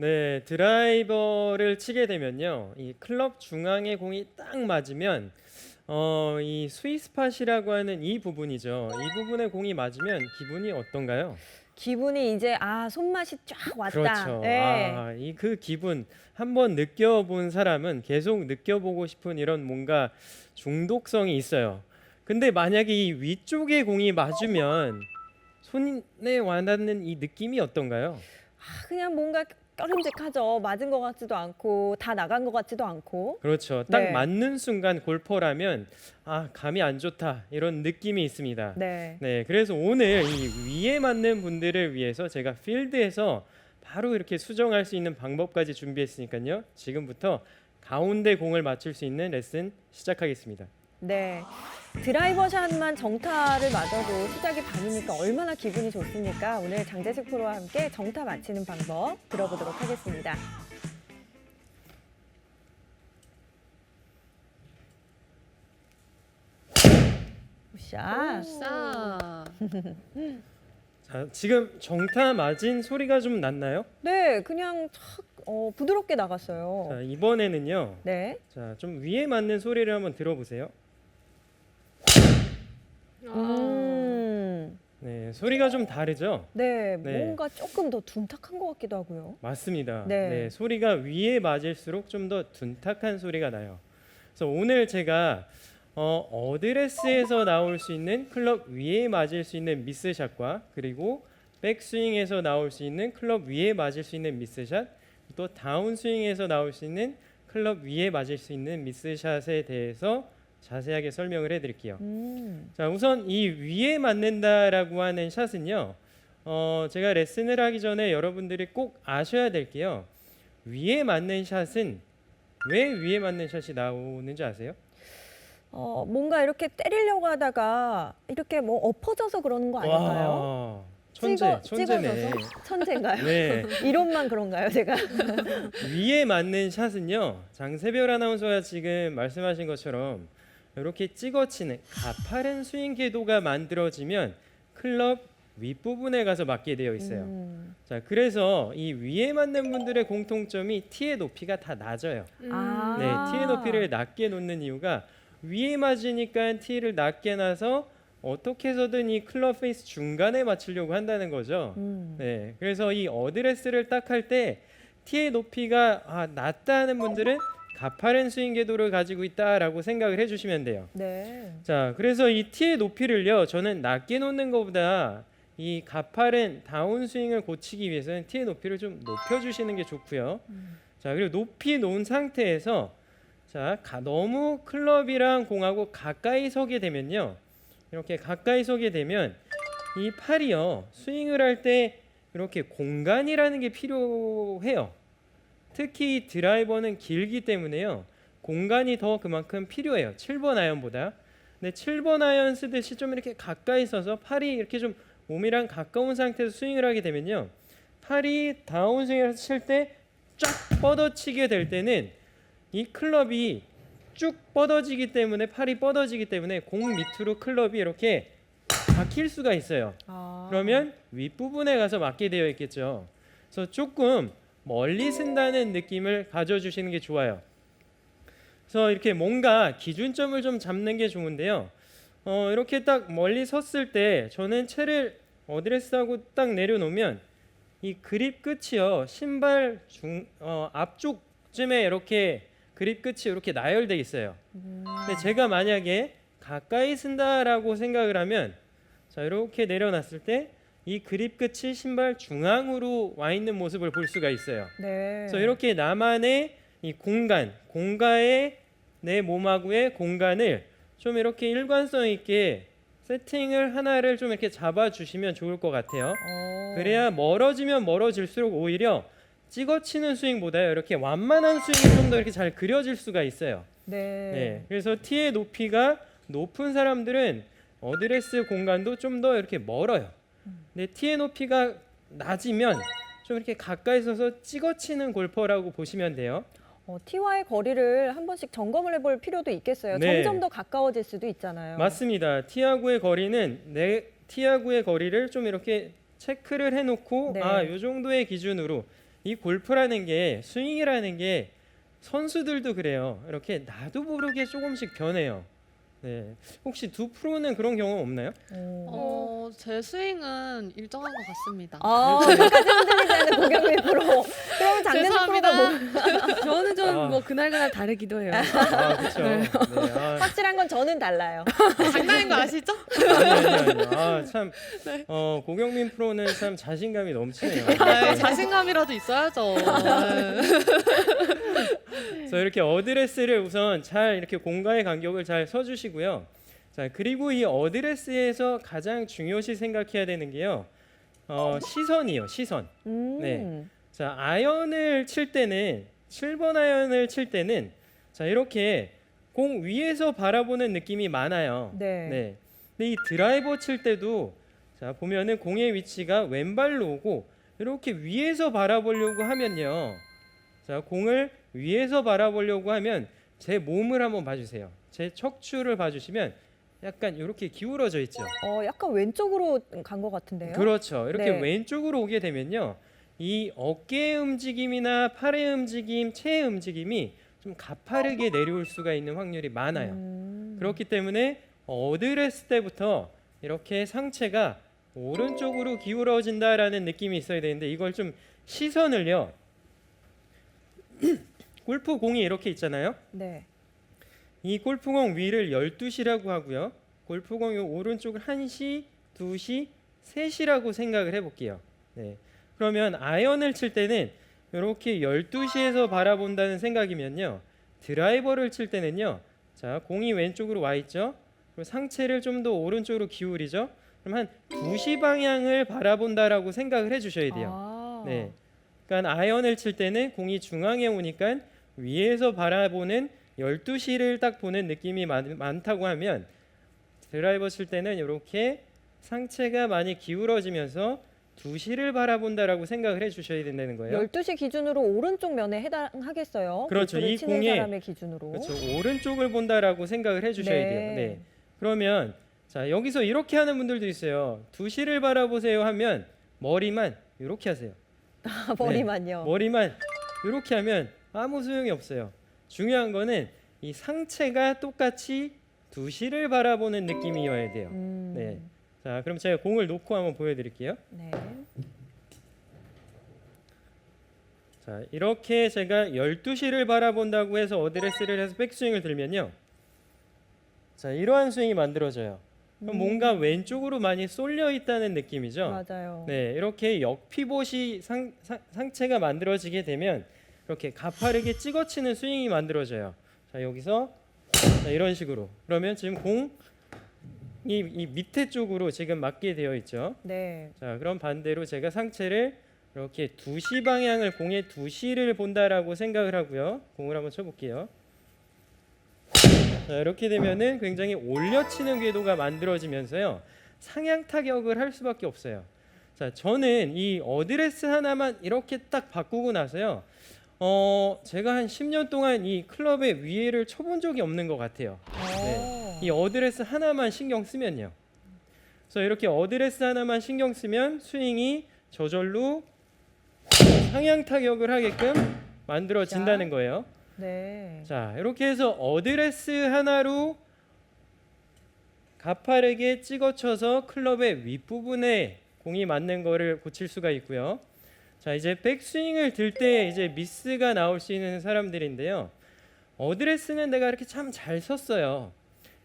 네, 드라이버를 치게 되면요. 이 클럽 중앙에 공이 딱 맞으면 이 스윗스팟이라고 하는 이 부분이죠. 이 부분에 공이 맞으면 기분이 어떤가요? 기분이 이제 손맛이 쫙 왔다. 그렇죠. 예. 이 그 기분 한번 느껴본 사람은 계속 느껴보고 싶은 이런 뭔가 중독성이 있어요. 근데 만약에 이 위쪽에 공이 맞으면 손에 와닿는 이 느낌이 어떤가요? 그냥 뭔가 꺼림직하죠. 맞은 것 같지도 않고 다 나간 것 같지도 않고. 그렇죠. 딱 네. 맞는 순간 골퍼라면 감이 안 좋다 이런 느낌이 있습니다. 네. 네, 그래서 오늘 이 위에 맞는 분들을 위해서 제가 필드에서 바로 이렇게 수정할 수 있는 방법까지 준비했으니까요. 지금부터 가운데 공을 맞출 수 있는 레슨 시작하겠습니다. 네. 드라이버 샷만 정타를 맞아도 시작이 반이니까 얼마나 기분이 좋습니까? 오늘 장재식 프로와 함께 정타 맞히는 방법 들어보도록 하겠습니다. 샷. 싸. 자, 지금 정타 맞은 소리가 좀 났나요? 네, 그냥 착 부드럽게 나갔어요. 자, 이번에는요. 네. 자, 좀 위에 맞는 소리를 한번 들어보세요. 음. 네, 소리가 좀 다르죠? 네, 네. 뭔가 조금 더 둔탁한 것 같기도 하고요. 맞습니다. 네. 네, 소리가 위에 맞을수록 좀 더 둔탁한 소리가 나요. 그래서 오늘 제가 어드레스에서 나올 수 있는 클럽 위에 맞을 수 있는 미스샷과 그리고 백스윙에서 나올 수 있는 클럽 위에 맞을 수 있는 미스샷, 또 다운스윙에서 나올 수 있는 클럽 위에 맞을 수 있는 미스샷에 대해서 자세하게 설명을 해드릴게요. 자, 우선 이 위에 맞는다라고 하는 샷은요. 제가 레슨을 하기 전에 여러분들이 꼭 아셔야 될 게요. 위에 맞는 샷은 왜 위에 맞는 샷이 나오는지 아세요? 뭔가 이렇게 때리려고 하다가 이렇게 뭐 엎어져서 그러는 거 아닐까요? 와, 천재네. 찍어져서? 천재인가요? 네, 이론만 그런가요, 제가? 위에 맞는 샷은요. 장세별 아나운서가 지금 말씀하신 것처럼 이렇게 찍어치는 가파른 스윙 궤도가 만들어지면 클럽 윗부분에 가서 맞게 되어 있어요. 자, 그래서 이 위에 맞는 분들의 공통점이 티의 높이가 다 낮아요. 아. 네, 티의 높이를 낮게 놓는 이유가 위에 맞으니까 티를 낮게 놔서 어떻게 해서든 이 클럽 페이스 중간에 맞추려고 한다는 거죠. 네, 그래서 이 어드레스를 딱 할 때 티의 높이가 낮다는 분들은 가파른 스윙 궤도를 가지고 있다라고 생각을 해주시면 돼요. 네. 자, 그래서 이 티의 높이를요, 저는 낮게 놓는 것보다 이 가파른 다운 스윙을 고치기 위해서는 티의 높이를 좀 높여주시는 게 좋고요. 자, 그리고 높이 놓은 상태에서 자, 너무 클럽이랑 공하고 가까이 서게 되면요, 이렇게 가까이 서게 되면 이 팔이요, 스윙을 할 때 이렇게 공간이라는 게 필요해요. 특히 드라이버는 길기 때문에요, 공간이 더 그만큼 필요해요. 7번 아이언보다. 근데 7번 아이언 쓰듯이 좀 이렇게 가까이 서서 팔이 이렇게 좀 몸이랑 가까운 상태에서 스윙을 하게 되면요, 팔이 다운스윙을 칠 때 쫙 뻗어치게 될 때는 이 클럽이 쭉 뻗어지기 때문에, 팔이 뻗어지기 때문에 공 밑으로 클럽이 이렇게 박힐 수가 있어요. 그러면 윗부분에 가서 맞게 되어 있겠죠. 그래서 조금 멀리 쓴다는 느낌을 가져주시는 게 좋아요. 그래서 이렇게 뭔가 기준점을 좀 잡는 게 좋은데요. 이렇게 딱 멀리 섰을 때 저는 채를 어드레스하고 딱 내려놓으면 이 그립 끝이요, 신발 앞쪽쯤에 이렇게 그립 끝이 이렇게 나열돼 있어요. 근데 제가 만약에 가까이 쓴다라고 생각을 하면, 자, 이렇게 내려놨을 때 이 그립 끝이 신발 중앙으로 와 있는 모습을 볼 수가 있어요. 네. 그래서 이렇게 나만의 이 공간에 내 몸하고의 공간을 좀 이렇게 일관성 있게 세팅을 하나를 좀 이렇게 잡아주시면 좋을 것 같아요. 그래야 멀어지면 멀어질수록 오히려 찍어치는 스윙보다 이렇게 완만한 스윙이 좀 더 이렇게 잘 그려질 수가 있어요. 네. 네, 그래서 티의 높이가 높은 사람들은 어드레스 공간도 좀 더 이렇게 멀어요. 근데 티의 높이가 낮으면 좀 이렇게 가까이 서서 찍어치는 골퍼라고 보시면 돼요. 티와의 거리를 한 번씩 점검을 해볼 필요도 있겠어요. 네. 점점 더 가까워질 수도 있잖아요. 맞습니다. 티하고의 거리를 좀 이렇게 체크를 해놓고 네. 요 정도의 기준으로 이 골프라는 게 스윙이라는 게 선수들도 그래요. 이렇게 나도 모르게 조금씩 변해요. 네. 혹시 두 프로는 그런 경험 없나요? 제 스윙은 일정한 것 같습니다. 끝까지 흔들리지 않는 고경민 프로. 그러면 장재석 프로가 뭐 저는 좀 아. 뭐 그날그날 다르기도 해요. 그렇죠. 네. 확실한 건 저는 달라요. 장난인 거 아시죠? 아니요. 참 고경민 프로는 참 자신감이 넘치네요. 자신감이라도 있어야죠. 그래서 이렇게 어드레스를 우선 잘 이렇게 공과의 간격을 잘 서주시고요. 자, 그리고 이 어드레스에서 가장 중요시 생각해야 되는 게요. 시선이요. 시선. 네. 자, 아이언을 칠 때는 7번 아이언을 칠 때는 자, 이렇게 공 위에서 바라보는 느낌이 많아요. 네. 근데 이 드라이버 칠 때도 자, 보면은 공의 위치가 왼발로 오고 이렇게 위에서 바라보려고 하면요. 자, 공을 위에서 바라보려고 하면 제 몸을 한번 봐주세요. 제 척추를 봐주시면 약간 이렇게 기울어져 있죠. 약간 왼쪽으로 간 것 같은데요. 그렇죠. 이렇게 네. 왼쪽으로 오게 되면요, 이 어깨의 움직임이나 팔의 움직임, 체의 움직임이 좀 가파르게 내려올 수가 있는 확률이 많아요. 그렇기 때문에 어드레스 때부터 이렇게 상체가 오른쪽으로 기울어진다라는 느낌이 있어야 되는데 이걸 좀 시선을요. 골프 공이 이렇게 있잖아요. 네. 이 골프공 위를 12시라고 하고요. 골프공 요 오른쪽을 1시, 2시, 3시라고 생각을 해볼게요. 네. 그러면 아이언을 칠 때는 이렇게 12시에서 바라본다는 생각이면요. 드라이버를 칠 때는요. 자, 공이 왼쪽으로 와 있죠. 그리고 상체를 좀 더 오른쪽으로 기울이죠. 그럼 한 2시 방향을 바라본다라고 생각을 해주셔야 돼요. 네. 그러니까 아이언을 칠 때는 공이 중앙에 오니까 위에서 바라보는 12시를 딱 보는 느낌이 많다고 하면 드라이버 칠 때는 이렇게 상체가 많이 기울어지면서 2시를 바라본다라고 생각을 해주셔야 된다는 거예요. 12시 기준으로 오른쪽 면에 해당하겠어요. 그렇죠. 골프를 이 치는 공에 사람의 기준으로. 그렇죠. 오른쪽을 본다라고 생각을 해주셔야 네. 돼요. 네. 그러면 자, 여기서 이렇게 하는 분들도 있어요. 2시를 바라보세요 하면 머리만 이렇게 하세요. 머리만요. 머리만 이렇게 하면 아무 소용이 없어요. 중요한 거는 이 상체가 똑같이 2시를 바라보는 느낌이어야 돼요. 네. 자, 그럼 제가 공을 놓고 한번 보여드릴게요. 네. 자, 이렇게 제가 12시를 바라본다고 해서 어드레스를 해서 백스윙을 들면요. 자, 이러한 스윙이 만들어져요. 그럼 뭔가 왼쪽으로 많이 쏠려 있다는 느낌이죠. 맞아요. 네, 이렇게 역피봇이 상체가 만들어지게 되면 이렇게 가파르게 찍어치는 스윙이 만들어져요. 자, 여기서 자, 이런 식으로. 그러면 지금 공이 이 밑에 쪽으로 지금 맞게 되어 있죠. 네. 자, 그럼 반대로 제가 상체를 이렇게 2시 방향을 공의 2시를 본다라고 생각을 하고요. 공을 한번 쳐볼게요. 자, 이렇게 되면은 굉장히 올려치는 궤도가 만들어지면서요. 상향 타격을 할 수밖에 없어요. 자, 저는 이 어드레스 하나만 이렇게 딱 바꾸고 나서요. 제가 한 10년 동안 이 클럽의 위에를 쳐본 적이 없는 것 같아요. 네. 이 어드레스 하나만 신경 쓰면요. 그래서 이렇게 어드레스 하나만 신경 쓰면 스윙이 저절로 상향 타격을 하게끔 만들어진다는 거예요. 네. 자, 이렇게 해서 어드레스 하나로 가파르게 찍어쳐서 클럽의 윗부분에 공이 맞는 거를 고칠 수가 있고요. 자, 이제 백스윙을 들 때 이제 미스가 나올 수 있는 사람들인데요. 어드레스는 내가 이렇게 참 잘 섰어요.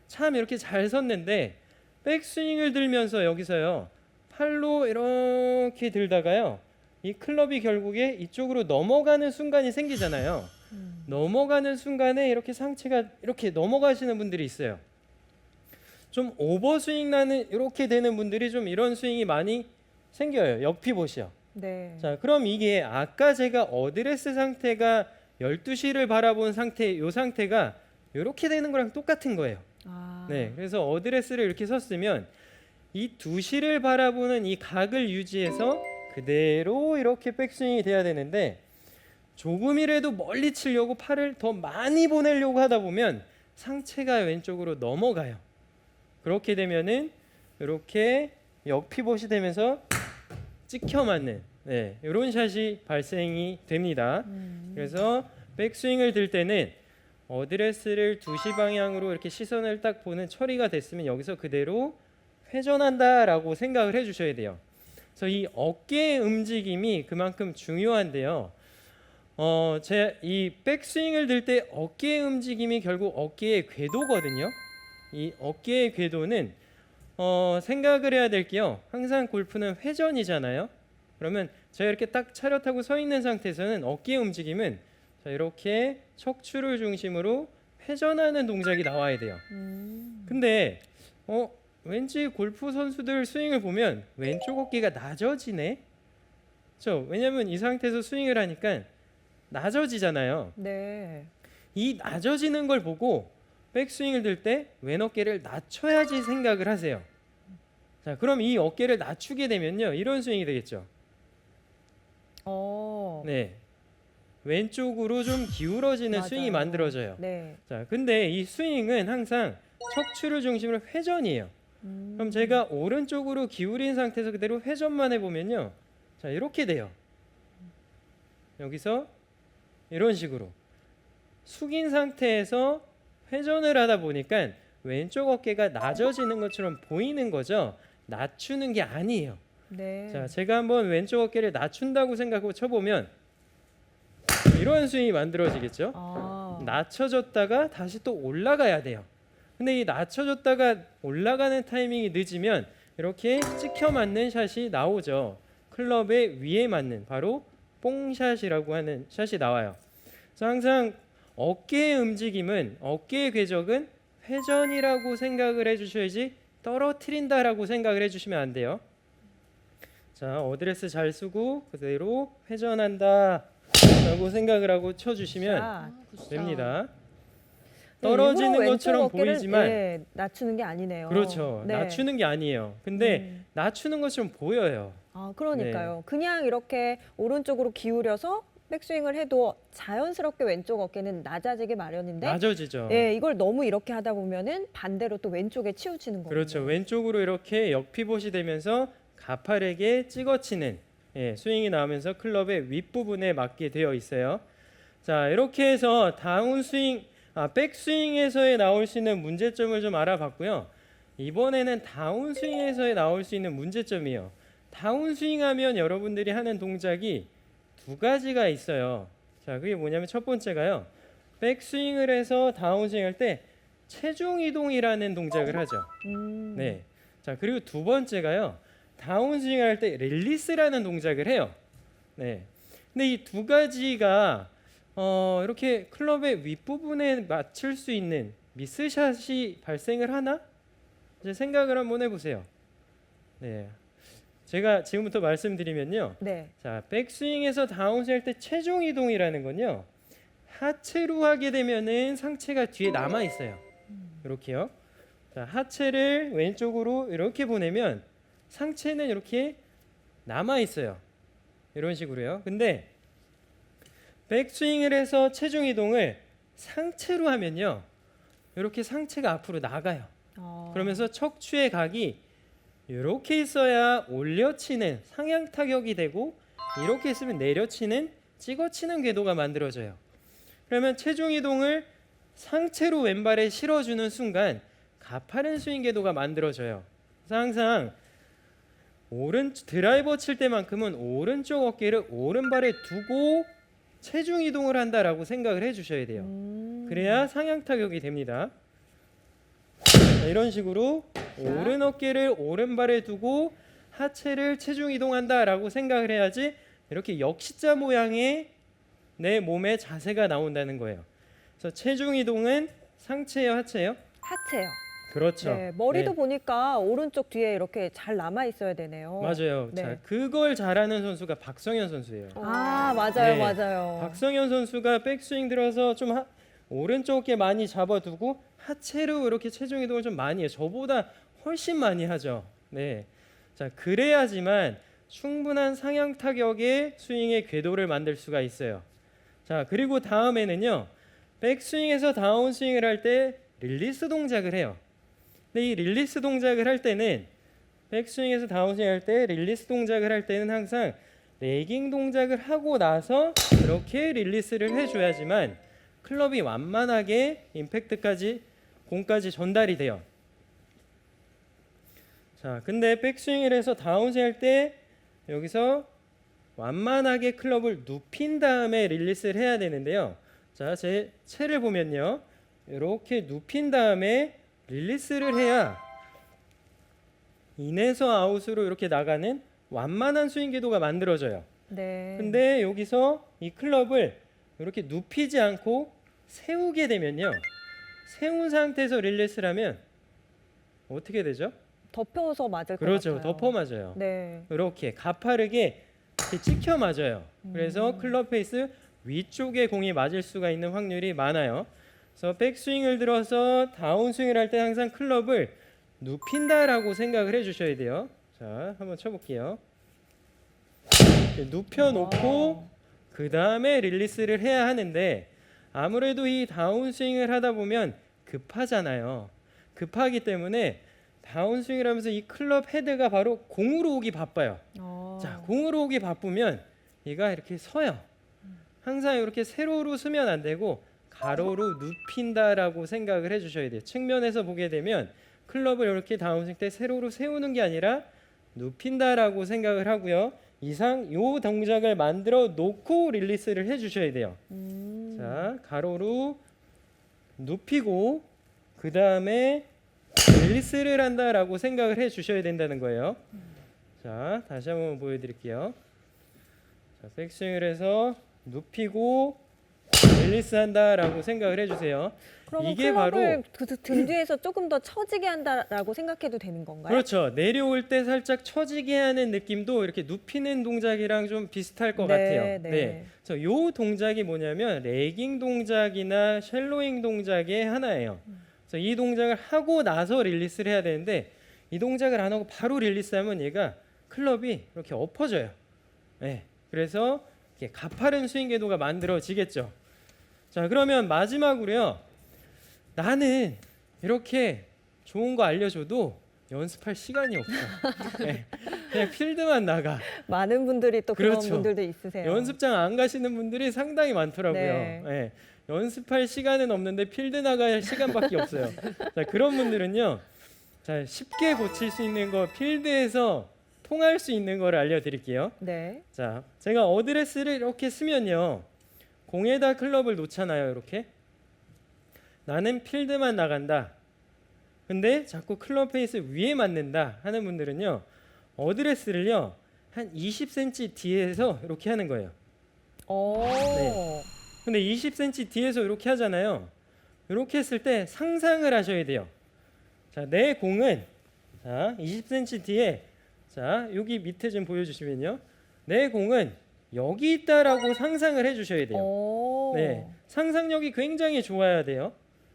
참 이렇게 잘 섰는데 백스윙을 들면서 여기서요. 팔로 이렇게 들다가요. 이 클럽이 결국에 이쪽으로 넘어가는 순간이 생기잖아요. 넘어가는 순간에 이렇게 상체가 이렇게 넘어가시는 분들이 있어요. 좀 오버스윙 나는 이렇게 되는 분들이 좀 이런 스윙이 많이 생겨요. 역피봇이요. 네. 자, 그럼 이게 아까 제가 어드레스 상태가 12시를 바라본 상태, 이 상태가 이렇게 되는 거랑 똑같은 거예요. 네, 그래서 어드레스를 이렇게 섰으면 이 2시를 바라보는 이 각을 유지해서 그대로 이렇게 백스윙이 돼야 되는데 조금이라도 멀리 치려고 팔을 더 많이 보내려고 하다 보면 상체가 왼쪽으로 넘어가요. 그렇게 되면은 이렇게 역피봇이 되면서 찍혀 맞는 네, 이런 샷이 발생이 됩니다. 음. 그래서 백스윙을 들 때는 어드레스를 2시 방향으로 이렇게 시선을 딱 보는 처리가 됐으면 여기서 그대로 회전한다라고 생각을 해주셔야 돼요. 그래서 이 어깨의 움직임이 그만큼 중요한데요. 제 이 백스윙을 들 때 어깨의 움직임이 결국 어깨의 궤도거든요. 이 어깨의 궤도는 생각을 해야 될 게요. 항상 골프는 회전이잖아요. 그러면 제가 이렇게 딱 차렷하고 서 있는 상태에서는 어깨의 움직임은 자, 이렇게 척추를 중심으로 회전하는 동작이 나와야 돼요. 근데 왠지 골프 선수들 스윙을 보면 왼쪽 어깨가 낮아지네. 그렇죠? 왜냐면 이 상태에서 스윙을 하니까 낮아지잖아요. 네. 이 낮아지는 걸 보고 백스윙을 들 때 왼 어깨를 낮춰야지 생각을 하세요. 자, 그럼 이 어깨를 낮추게 되면요, 이런 스윙이 되겠죠. 네, 왼쪽으로 좀 기울어지는 맞아요. 스윙이 만들어져요. 네. 자, 근데 이 스윙은 항상 척추를 중심으로 회전이에요. 그럼 제가 오른쪽으로 기울인 상태에서 그대로 회전만 해보면요, 자, 이렇게 돼요. 여기서 이런 식으로 숙인 상태에서 회전을 하다 보니까 왼쪽 어깨가 낮아지는 것처럼 보이는 거죠. 낮추는 게 아니에요. 네. 자, 제가 한번 왼쪽 어깨를 낮춘다고 생각하고 쳐보면 이런 스윙이 만들어지겠죠. 아. 낮춰졌다가 다시 또 올라가야 돼요. 근데 이 낮춰졌다가 올라가는 타이밍이 늦으면 이렇게 찍혀 맞는 샷이 나오죠. 클럽의 위에 맞는 바로 뽕샷이라고 하는 샷이 나와요. 그래서 항상 어깨의 움직임은, 어깨의 궤적은 회전이라고 생각을 해주셔야지 떨어뜨린다라고 생각을 해주시면 안 돼요. 자, 어드레스 잘 쓰고 그대로 회전한다 라고 생각을 하고 쳐주시면 자, 굿샷. 됩니다. 네, 떨어지는 일부러 것처럼 왼쪽 어깨를, 보이지만 예, 낮추는 게 아니네요. 그렇죠. 네. 낮추는 게 아니에요. 근데 음. 낮추는 것처럼 보여요. 아, 그러니까요. 네. 그냥 이렇게 오른쪽으로 기울여서 백스윙을 해도 자연스럽게 왼쪽 어깨는 낮아지기 마련인데, 낮아지죠. 예, 이걸 너무 이렇게 하다 보면은 반대로 또 왼쪽에 치우치는 거예요. 그렇죠. 왼쪽으로 이렇게 역피봇이 되면서 가팔에게 찍어치는 스윙이 나오면서 클럽의 윗부분에 맞게 되어 있어요. 자, 이렇게 해서 백스윙에서의 나올 수 있는 문제점을 좀 알아봤고요. 이번에는 다운스윙에서 나올 수 있는 문제점이요. 다운스윙하면 여러분들이 하는 동작이 두 가지가 있어요. 자, 그게 뭐냐면 첫 번째가요. 백스윙을 해서 다운스윙 할 때 체중 이동이라는 동작을 하죠. 네. 자, 그리고 두 번째가요. 다운스윙 할 때 릴리스라는 동작을 해요. 네. 근데 이 두 가지가 이렇게 클럽의 윗부분에 맞출 수 있는 미스샷이 발생을 하나? 이제 생각을 한번 해보세요. 네. 제가 지금부터 말씀드리면요. 네. 자, 백스윙에서 다운스윙 할 때 체중 이동이라는 건요. 하체로 하게 되면은 상체가 뒤에 남아 있어요. 이렇게요. 자, 하체를 왼쪽으로 이렇게 보내면 상체는 이렇게 남아 있어요. 이런 식으로요. 근데 백스윙을 해서 체중 이동을 상체로 하면요. 이렇게 상체가 앞으로 나가요. 그러면서 척추의 각이 이렇게 있어야 올려치는 상향 타격이 되고 이렇게 있으면 내려치는 찍어치는 궤도가 만들어져요. 그러면 체중 이동을 상체로 왼발에 실어주는 순간 가파른 스윙 궤도가 만들어져요. 그래서 항상 드라이버 칠 때만큼은 오른쪽 어깨를 오른발에 두고 체중 이동을 한다라고 생각을 해주셔야 돼요. 그래야 상향 타격이 됩니다. 자, 이런 식으로 오른 어깨를 오른발에 두고 하체를 체중 이동한다라고 생각을 해야지 이렇게 역시자 모양의 내 몸의 자세가 나온다는 거예요. 그래서 체중 이동은 상체예요, 하체예요? 하체요. 그렇죠. 네, 머리도 네. 보니까 오른쪽 뒤에 이렇게 잘 남아 있어야 되네요. 맞아요. 네. 자, 그걸 잘하는 선수가 박성현 선수예요. 아, 맞아요, 네. 맞아요. 박성현 선수가 백스윙 들어서 좀 오른쪽 어깨 많이 잡아두고 하체로 이렇게 체중 이동을 좀 많이 해요. 저보다 훨씬 많이 하죠. 네. 자, 그래야지만 충분한 상향 타격의 스윙의 궤도를 만들 수가 있어요. 자, 그리고 다음에는요. 백스윙에서 다운스윙을 할 때 릴리스 동작을 해요. 근데 이 릴리스 동작을 할 때는 백스윙에서 다운스윙 할 때 릴리스 동작을 할 때는 항상 레깅 동작을 하고 나서 이렇게 릴리스를 해줘야지만 클럽이 완만하게 임팩트까지 공까지 전달이 돼요. 자, 근데 백스윙을 해서 다운스윙 할 때 여기서 완만하게 클럽을 눕힌 다음에 릴리스를 해야 되는데요. 자, 제 채를 보면요. 이렇게 눕힌 다음에 릴리스를 해야 인에서 아웃으로 이렇게 나가는 완만한 스윙 궤도가 만들어져요. 네. 근데 여기서 이 클럽을 이렇게 눕히지 않고 세우게 되면요. 세운 상태에서 릴리스를 하면 어떻게 되죠? 덮여서 맞을 것 그렇죠. 같아요. 덮어 맞아요. 네. 이렇게 가파르게 이렇게 찍혀 맞아요. 그래서 클럽 페이스 위쪽에 공이 맞을 수가 있는 확률이 많아요. 그래서 백스윙을 들어서 다운스윙을 할 때 항상 클럽을 눕힌다라고 생각을 해주셔야 돼요. 자, 한번 쳐볼게요. 이렇게 눕혀놓고 그 다음에 릴리스를 해야 하는데 아무래도 이 다운스윙을 하다 보면 급하잖아요. 급하기 때문에 다운스윙을 하면서 이 클럽 헤드가 바로 공으로 오기 바빠요. 자, 공으로 오기 바쁘면 얘가 이렇게 서요. 항상 이렇게 세로로 쓰면 안 되고 가로로 눕힌다라고 생각을 해주셔야 돼요. 측면에서 보게 되면 클럽을 이렇게 다운스윙 때 세로로 세우는 게 아니라 눕힌다라고 생각을 하고요. 이상 요 동작을 만들어 놓고 릴리스를 해주셔야 돼요. 자, 가로로 눕히고 그 다음에 릴리스를 한다라고 생각을 해주셔야 된다는 거예요. 자, 다시 한번 보여드릴게요. 자, 백스윙을 해서 눕히고 릴리스 한다라고 생각을 해주세요. 그러면 이게 클럽을 등 뒤에서 조금 더 처지게 한다라고 생각해도 되는 건가요? 그렇죠. 내려올 때 살짝 처지게 하는 느낌도 이렇게 눕히는 동작이랑 좀 비슷할 것 네, 같아요. 네. 그래서 요 동작이 뭐냐면 레깅 동작이나 쉘로잉 동작의 하나예요. 그래서 이 동작을 하고 나서 릴리스를 해야 되는데 이 동작을 안 하고 바로 릴리스하면 얘가 클럽이 이렇게 엎어져요. 네. 그래서 이렇게 가파른 스윙 궤도가 만들어지겠죠. 자, 그러면 마지막으로요. 나는 이렇게 좋은 거 알려줘도 연습할 시간이 없어. 네. 그냥 필드만 나가. 많은 분들이 또 그런 그렇죠. 분들도 있으세요. 연습장 안 가시는 분들이 상당히 많더라고요. 네. 네. 연습할 시간은 없는데 필드 나갈 시간밖에 없어요. 자, 그런 분들은요. 자, 쉽게 고칠 수 있는 거 필드에서 통할 수 있는 거를 알려드릴게요. 네. 자, 제가 어드레스를 이렇게 쓰면요. 공에다 클럽을 놓잖아요. 이렇게. 나는 필드만 나간다. 근데 자꾸 클럽 페이스 위에 맞는다 하는 분들은요. 어드레스를요. 한 20cm 뒤에서 이렇게 하는 거예요. 네. 근데 20cm 뒤에서 이렇게 하잖아요. 이렇게 했을 때 상상을 하셔야 돼요. 자, 내 공은 자, 20cm 뒤에 자, 여기 밑에 좀 보여주시면요. 내 공은 여기 있다라고 상상을 해주셔야 돼요. 네, 상상력이 굉장히 좋아야 돼요.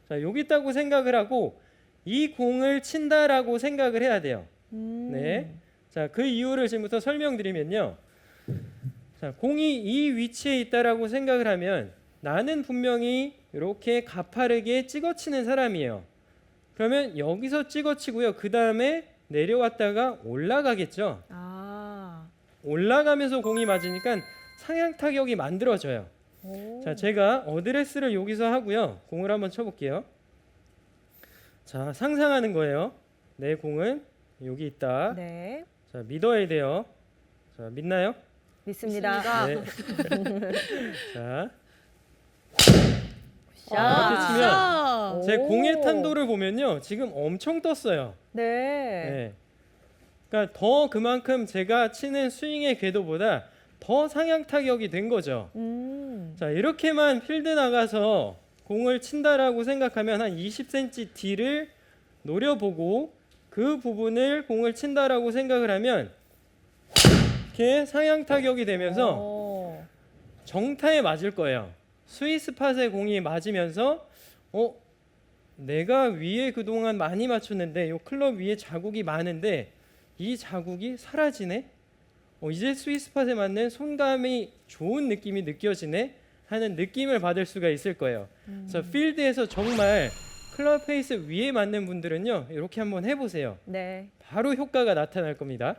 자, 여기 있다고 생각을 하고 이 공을 친다라고 생각을 해야 돼요. 네, 자, 그 이유를 지금부터 설명드리면요. 자, 공이 이 위치에 있다라고 생각을 하면 나는 분명히 이렇게 가파르게 찍어치는 사람이에요. 그러면 여기서 찍어치고요. 그 다음에 내려왔다가 올라가겠죠. 올라가면서 공이 맞으니까 상향 타격이 만들어져요. 자, 제가 어드레스를 여기서 하고요. 공을 한번 쳐볼게요. 자, 상상하는 거예요. 내 공은 여기 있다. 네. 자, 믿어야 돼요. 자, 믿나요? 믿습니다. 네. 자, 자, 이렇게 치면 제 오. 공의 탄도를 보면요. 지금 엄청 떴어요. 네. 네. 그러니까 더 그만큼 제가 치는 스윙의 궤도보다 더 상향 타격이 된 거죠. 자, 이렇게만 필드 나가서 공을 친다라고 생각하면 한 20cm 뒤를 노려보고 그 부분을 공을 친다라고 생각을 하면 이렇게 상향 타격이 되면서 정타에 맞을 거예요. 스위스팟에 공이 맞으면서 내가 위에 그동안 많이 맞췄는데 이 클럽 위에 자국이 많은데 이 자국이 사라지네. 이제 스위스팟에 맞는 손감이 좋은 느낌이 느껴지네 하는 느낌을 받을 수가 있을 거예요. 그래서 필드에서 정말 클럽 페이스 위에 맞는 분들은요. 이렇게 한번 해보세요. 네. 바로 효과가 나타날 겁니다.